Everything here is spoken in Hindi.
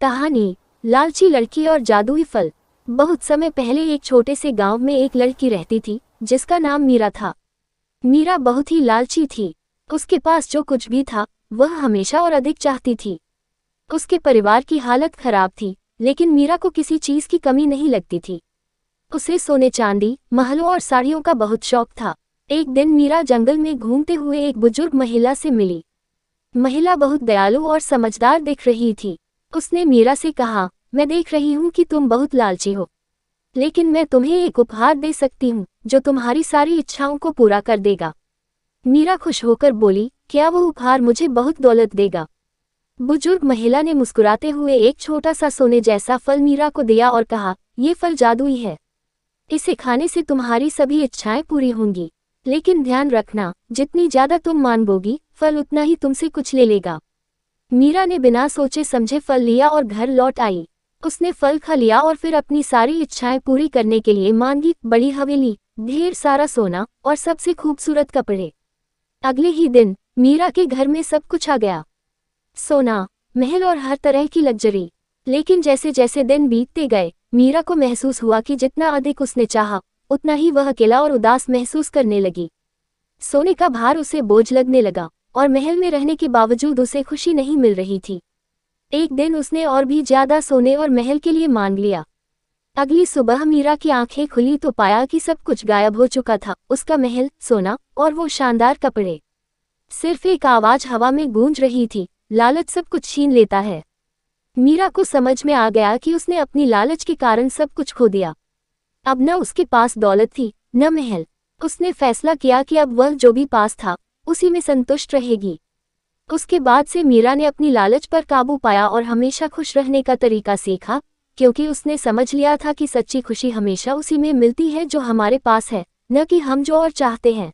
कहानी लालची लड़की और जादुई फल। बहुत समय पहले एक छोटे से गांव में एक लड़की रहती थी जिसका नाम मीरा था। मीरा बहुत ही लालची थी। उसके पास जो कुछ भी था वह हमेशा और अधिक चाहती थी। उसके परिवार की हालत खराब थी, लेकिन मीरा को किसी चीज की कमी नहीं लगती थी। उसे सोने चांदी, महलों और साड़ियों का बहुत शौक था। एक दिन मीरा जंगल में घूमते हुए एक बुजुर्ग महिला से मिली। महिला बहुत दयालु और समझदार दिख रही थी। उसने मीरा से कहा, मैं देख रही हूँ कि तुम बहुत लालची हो, लेकिन मैं तुम्हें एक उपहार दे सकती हूँ जो तुम्हारी सारी इच्छाओं को पूरा कर देगा। मीरा खुश होकर बोली, क्या वो उपहार मुझे बहुत दौलत देगा? बुजुर्ग महिला ने मुस्कुराते हुए एक छोटा सा सोने जैसा फल मीरा को दिया और कहा, ये फल जादुई है। इसे खाने से तुम्हारी सभी इच्छाएं पूरी होंगी, लेकिन ध्यान रखना, जितनी ज्यादा तुम मांगोगी फल उतना ही तुमसे कुछ ले लेगा। मीरा ने बिना सोचे समझे फल लिया और घर लौट आई। उसने फल खा लिया और फिर अपनी सारी इच्छाएं पूरी करने के लिए मांगी बड़ी हवेली, ढेर सारा सोना और सबसे खूबसूरत कपड़े। अगले ही दिन मीरा के घर में सब कुछ आ गया, सोना, महल और हर तरह की लग्जरी। लेकिन जैसे जैसे दिन बीतते गए, मीरा को महसूस हुआ कि जितना अधिक उसने चाहा उतना ही वह अकेला और उदास महसूस करने लगी। सोने का भार उसे बोझ लगने लगा और महल में रहने के बावजूद उसे खुशी नहीं मिल रही थी। एक दिन उसने और भी ज्यादा सोने और महल के लिए मांग लिया। अगली सुबह मीरा की आंखें खुली तो पाया कि सब कुछ गायब हो चुका था, उसका महल, सोना और वो शानदार कपड़े। सिर्फ एक आवाज हवा में गूंज रही थी, लालच सब कुछ छीन लेता है। मीरा को समझ में आ गया कि उसने अपनी लालच के कारण सब कुछ खो दिया। अब न उसके पास दौलत थी, न महल। उसने फैसला किया कि अब वह जो भी पास था उसी में संतुष्ट रहेगी। उसके बाद से मीरा ने अपनी लालच पर काबू पाया और हमेशा खुश रहने का तरीका सीखा, क्योंकि उसने समझ लिया था कि सच्ची खुशी हमेशा उसी में मिलती है जो हमारे पास है, न कि हम जो और चाहते हैं।